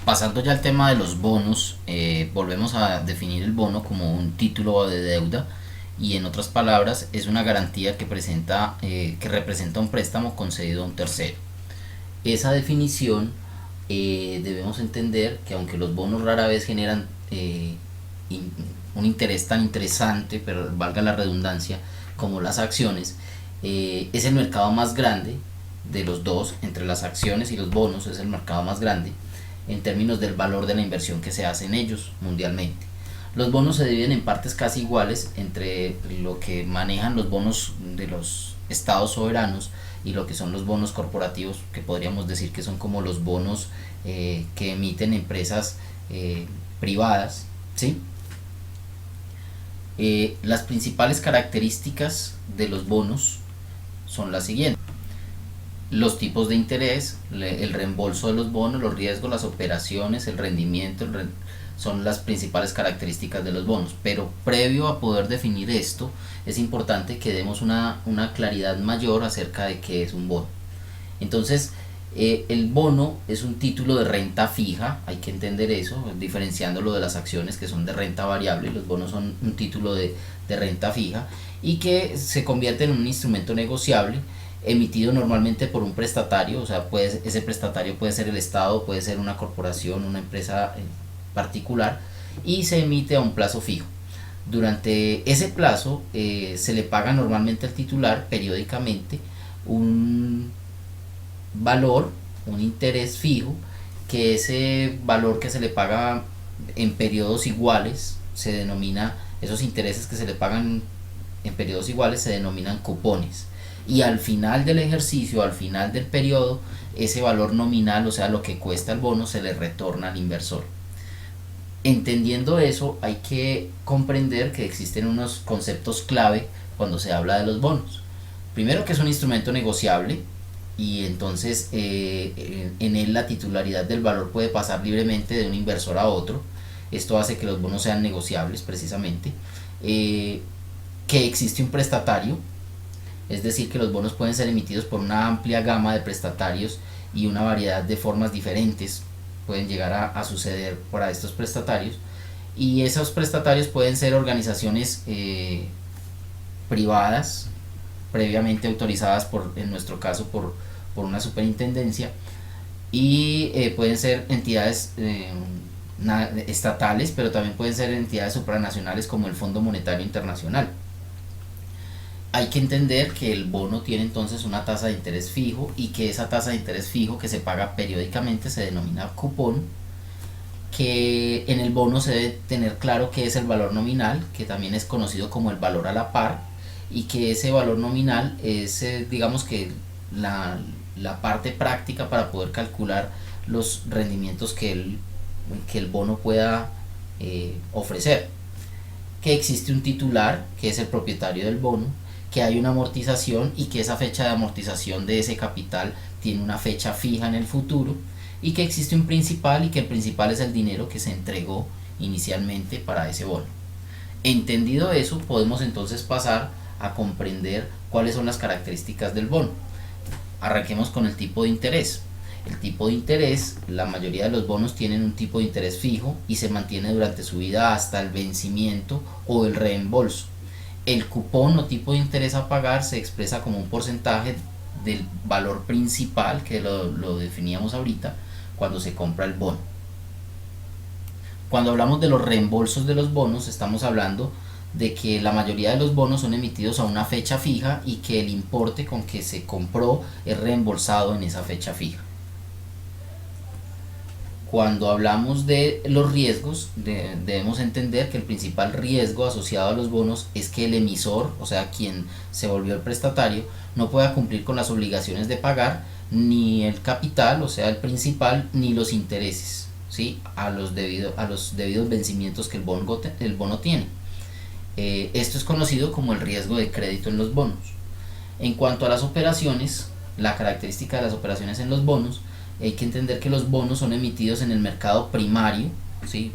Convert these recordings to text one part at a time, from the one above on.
Pasando ya al tema de los bonos, volvemos a definir el bono como un título de deuda y en otras palabras es una garantía que representa un préstamo concedido a un tercero. Esa definición debemos entender que aunque los bonos rara vez generan in- un interés tan interesante, pero valga la redundancia, como las acciones, es el mercado más grande de los dos, entre las acciones y los bonos es el mercado más grande en términos del valor de la inversión que se hace en ellos mundialmente. Los bonos se dividen en partes casi iguales entre lo que manejan los bonos de los estados soberanos y lo que son los bonos corporativos, que podríamos decir que son como los bonos que emiten empresas privadas, ¿sí? Las principales características de los bonos son las siguientes: los tipos de interés, el reembolso de los bonos, los riesgos, las operaciones, el rendimiento, son las principales características de los bonos. Pero previo a poder definir esto, es importante que demos una claridad mayor acerca de qué es un bono. Entonces, el bono es un título de renta fija, hay que entender eso, diferenciándolo de las acciones que son de renta variable. Los bonos son un título de renta fija y que se convierte en un instrumento negociable emitido normalmente por un prestatario, o sea, ese prestatario puede ser el Estado, puede ser una corporación, una empresa particular, y se emite a un plazo fijo. Durante ese plazo se le paga normalmente al titular periódicamente un valor, un interés fijo, que ese valor que se le paga en periodos iguales se denomina, esos intereses que se le pagan en periodos iguales se denominan cupones. Y al final del ejercicio, al final del periodo, ese valor nominal, o sea, lo que cuesta el bono, se le retorna al inversor. Entendiendo eso, hay que comprender que existen unos conceptos clave cuando se habla de los bonos. Primero, que es un instrumento negociable y entonces en él la titularidad del valor puede pasar libremente de un inversor a otro. Esto hace que los bonos sean negociables precisamente. Que existe un prestatario, es decir, que los bonos pueden ser emitidos por una amplia gama de prestatarios y una variedad de formas diferentes pueden llegar a suceder para estos prestatarios, y esos prestatarios pueden ser organizaciones privadas previamente autorizadas en nuestro caso por una superintendencia, y pueden ser entidades estatales, pero también pueden ser entidades supranacionales como el Fondo Monetario Internacional. Hay que entender que el bono tiene entonces una tasa de interés fijo y que esa tasa de interés fijo que se paga periódicamente se denomina cupón, que en el bono se debe tener claro qué es el valor nominal, que también es conocido como el valor a la par, y que ese valor nominal es digamos que la parte práctica para poder calcular los rendimientos que el bono pueda ofrecer. Que existe un titular, que es el propietario del bono, que hay una amortización y que esa fecha de amortización de ese capital tiene una fecha fija en el futuro, y que existe un principal y que el principal es el dinero que se entregó inicialmente para ese bono. Entendido eso, podemos entonces pasar a comprender cuáles son las características del bono. Arranquemos con el tipo de interés. El tipo de interés, la mayoría de los bonos tienen un tipo de interés fijo y se mantiene durante su vida hasta el vencimiento o el reembolso. El cupón o tipo de interés a pagar se expresa como un porcentaje del valor principal, que lo definíamos ahorita, cuando se compra el bono. Cuando hablamos de los reembolsos de los bonos, estamos hablando de que la mayoría de los bonos son emitidos a una fecha fija y que el importe con que se compró es reembolsado en esa fecha fija. Cuando hablamos de los riesgos, debemos entender que el principal riesgo asociado a los bonos es que el emisor, o sea, quien se volvió el prestatario, no pueda cumplir con las obligaciones de pagar ni el capital, o sea, el principal, ni los intereses, ¿sí? a los debidos vencimientos que el bono tiene. Esto es conocido como el riesgo de crédito en los bonos. En cuanto a las operaciones, la característica de las operaciones en los bonos, hay que entender que los bonos son emitidos en el mercado primario, ¿sí?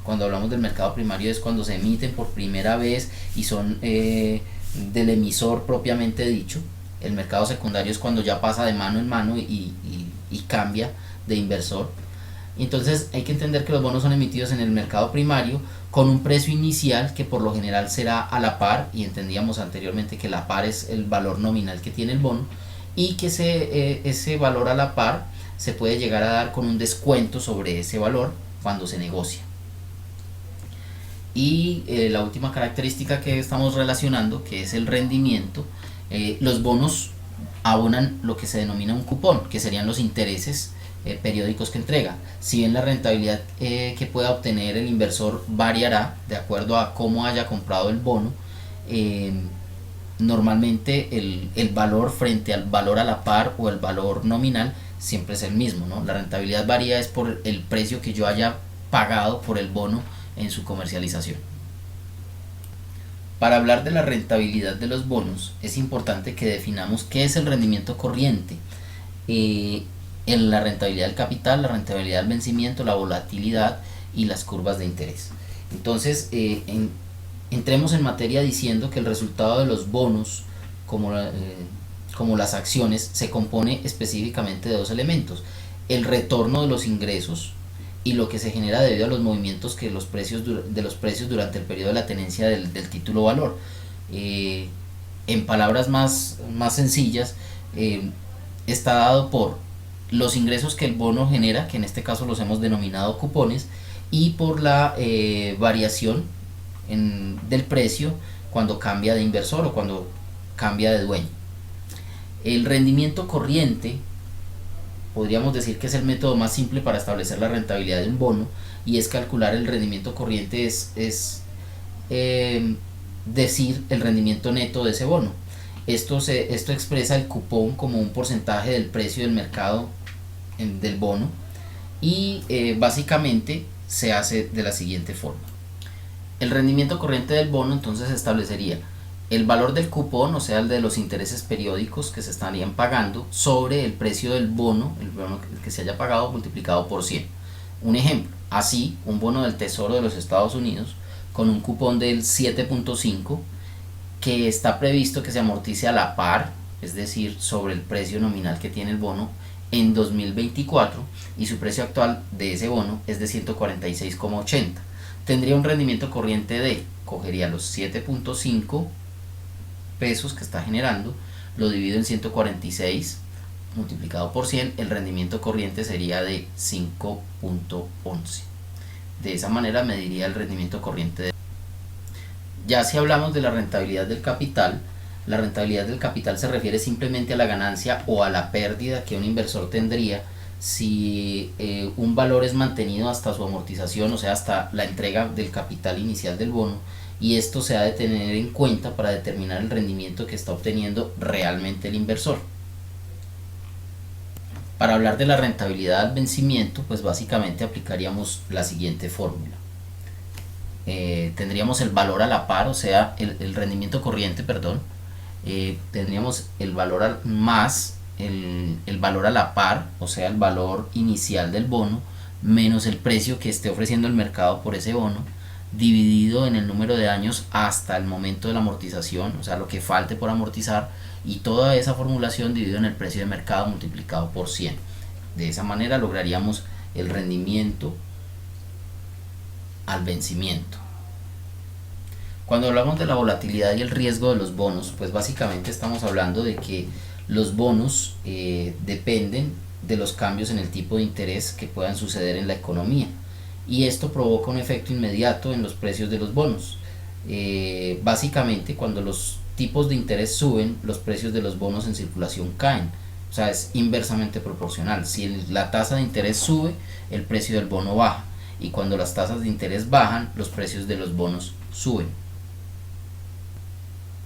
Cuando hablamos del mercado primario es cuando se emiten por primera vez y son del emisor propiamente dicho. El mercado secundario es cuando ya pasa de mano en mano y cambia de inversor. Y entonces hay que entender que los bonos son emitidos en el mercado primario con un precio inicial que por lo general será a la par, y entendíamos anteriormente que la par es el valor nominal que tiene el bono, y que ese valor a la par se puede llegar a dar con un descuento sobre ese valor cuando se negocia. Y la última característica que estamos relacionando, que es el rendimiento, los bonos abonan lo que se denomina un cupón, que serían los intereses periódicos que entrega. Si bien la rentabilidad que pueda obtener el inversor variará de acuerdo a cómo haya comprado el bono, normalmente el valor frente al valor a la par o el valor nominal siempre es el mismo, ¿no? La rentabilidad varía es por el precio que yo haya pagado por el bono en su comercialización. Para hablar de la rentabilidad de los bonos es importante que definamos qué es el rendimiento corriente, en la rentabilidad del capital, la rentabilidad del vencimiento, la volatilidad y las curvas de interés. Entonces, entremos en materia diciendo que el resultado de los bonos, como las acciones, se compone específicamente de dos elementos: el retorno de los ingresos y lo que se genera debido a los movimientos de los precios durante el periodo de la tenencia del título valor. En palabras más sencillas, está dado por los ingresos que el bono genera, que en este caso los hemos denominado cupones, y por la variación del precio cuando cambia de inversor o cuando cambia de dueño. El rendimiento corriente podríamos decir que es el método más simple para establecer la rentabilidad de un bono, y es calcular el rendimiento corriente, es decir el rendimiento neto de ese bono. Esto expresa el cupón como un porcentaje del precio del mercado del bono, y básicamente se hace de la siguiente forma. El rendimiento corriente del bono entonces establecería el valor del cupón, o sea el de los intereses periódicos que se estarían pagando, sobre el precio del bono, el bono que se haya pagado, multiplicado por 100. Un ejemplo: así, un bono del Tesoro de los Estados Unidos con un cupón del 7.5, que está previsto que se amortice a la par, es decir, sobre el precio nominal que tiene el bono en 2024, y su precio actual de ese bono es de 146,80, tendría un rendimiento corriente de, cogería los 7.5 pesos que está generando, lo divido en 146 multiplicado por 100, el rendimiento corriente sería de 5.11. De esa manera mediría el rendimiento corriente. Ya si hablamos de la rentabilidad del capital, la rentabilidad del capital se refiere simplemente a la ganancia o a la pérdida que un inversor tendría si un valor es mantenido hasta su amortización, o sea, hasta la entrega del capital inicial del bono, y esto se ha de tener en cuenta para determinar el rendimiento que está obteniendo realmente el inversor. Para hablar de la rentabilidad al vencimiento, pues básicamente aplicaríamos la siguiente fórmula. Tendríamos el valor a la par, o sea, el rendimiento corriente, perdón, tendríamos el valor más el valor a la par, o sea, el valor inicial del bono, menos el precio que esté ofreciendo el mercado por ese bono, dividido en el número de años hasta el momento de la amortización, o sea, lo que falte por amortizar, y toda esa formulación dividido en el precio de mercado multiplicado por 100. De esa manera lograríamos el rendimiento al vencimiento. Cuando hablamos de la volatilidad y el riesgo de los bonos, pues básicamente estamos hablando de que los bonos dependen de los cambios en el tipo de interés que puedan suceder en la economía, y esto provoca un efecto inmediato en los precios de los bonos. Básicamente, cuando los tipos de interés suben, los precios de los bonos en circulación caen, o sea, es inversamente proporcional. Si la tasa de interés sube, el precio del bono baja, y cuando las tasas de interés bajan, los precios de los bonos suben.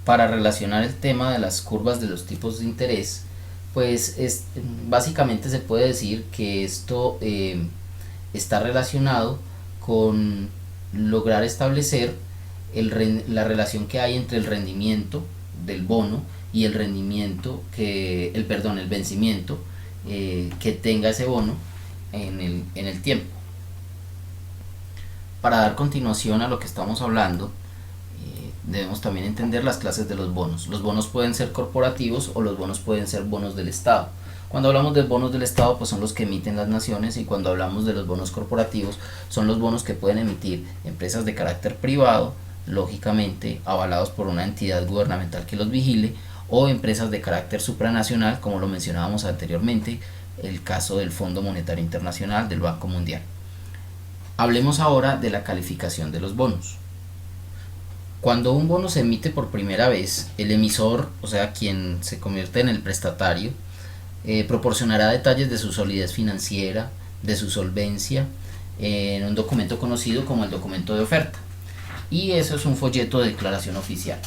Para relacionar el tema de las curvas de los tipos de interés, pues básicamente se puede decir que esto está relacionado con lograr establecer la relación que hay entre el rendimiento del bono y el rendimiento el vencimiento que tenga ese bono en el tiempo. Para dar continuación a lo que estamos hablando, debemos también entender las clases de los bonos. Los bonos pueden ser corporativos o los bonos pueden ser bonos del Estado. Cuando hablamos de bonos del Estado, pues son los que emiten las naciones, y cuando hablamos de los bonos corporativos, son los bonos que pueden emitir empresas de carácter privado, lógicamente avalados por una entidad gubernamental que los vigile, o empresas de carácter supranacional, como lo mencionábamos anteriormente, el caso del Fondo Monetario Internacional, del Banco Mundial. Hablemos ahora de la calificación de los bonos. Cuando un bono se emite por primera vez, el emisor, o sea, quien se convierte en el prestatario, proporcionará detalles de su solidez financiera, de su solvencia, en un documento conocido como el documento de oferta. Y eso es un folleto de declaración oficial.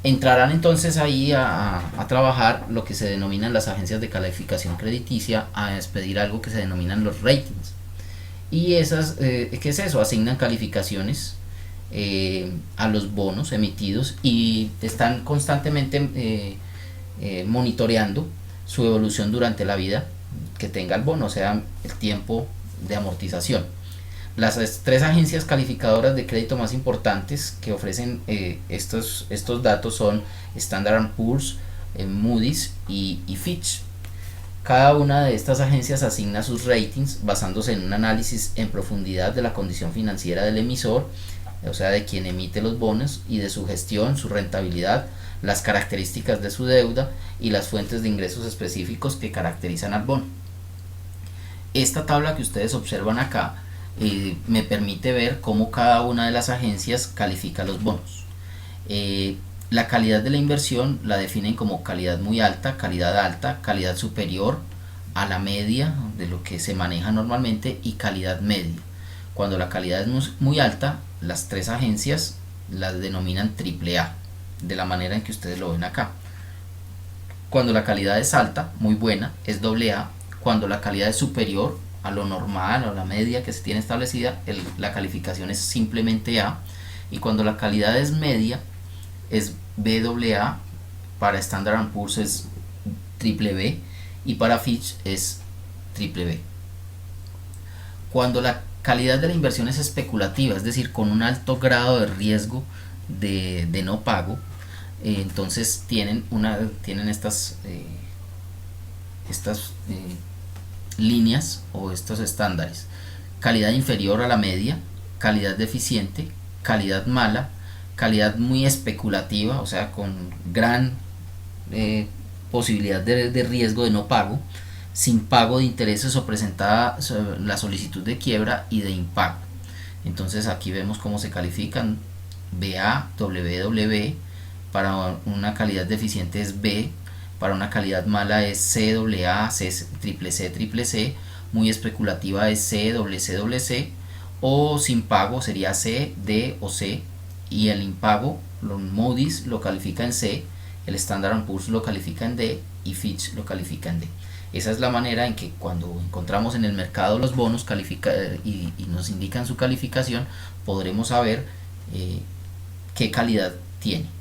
Entrarán entonces ahí a trabajar lo que se denominan las agencias de calificación crediticia, a expedir algo que se denominan los ratings. Y esas, ¿qué es eso? Asignan calificaciones a los bonos emitidos y están constantemente monitoreando su evolución durante la vida que tenga el bono, o sea, el tiempo de amortización. Las tres agencias calificadoras de crédito más importantes que ofrecen estos datos son Standard & Poor's, Moody's y Fitch. Cada una de estas agencias asigna sus ratings basándose en un análisis en profundidad de la condición financiera del emisor, o sea, de quien emite los bonos, y de su gestión, su rentabilidad, las características de su deuda y las fuentes de ingresos específicos que caracterizan al bono. Esta tabla que ustedes observan acá me permite ver cómo cada una de las agencias califica los bonos. La calidad de la inversión la definen como calidad muy alta, calidad superior a la media de lo que se maneja normalmente, y calidad media. Cuando la calidad es muy alta, las tres agencias las denominan AAA, de la manera en que ustedes lo ven acá. Cuando la calidad es alta, muy buena, es AA. Cuando la calidad es superior a lo normal o a la media que se tiene establecida, la calificación es simplemente A. Y cuando la calidad es media, es BAA. Para Standard & Poor's es BBB, y para Fitch es BBB. Cuando la calidad de la inversión es especulativa, es decir, con un alto grado de riesgo de no pago, entonces tienen estas líneas o estos estándares: calidad inferior a la media, calidad deficiente, calidad mala, calidad muy especulativa, o sea, con gran posibilidad de riesgo de no pago, sin pago de intereses o presentada la solicitud de quiebra, y de impago. Entonces aquí vemos cómo se califican: BA, WW, para una calidad deficiente es B, para una calidad mala es CAA, CCC, muy especulativa es CCC, o sin pago sería C, D o C, y el impago, Moody's lo califica en C, el Standard & Poor's lo califica en D y Fitch lo califica en D. Esa es la manera en que cuando encontramos en el mercado los bonos y nos indican su calificación, podremos saber qué calidad tiene.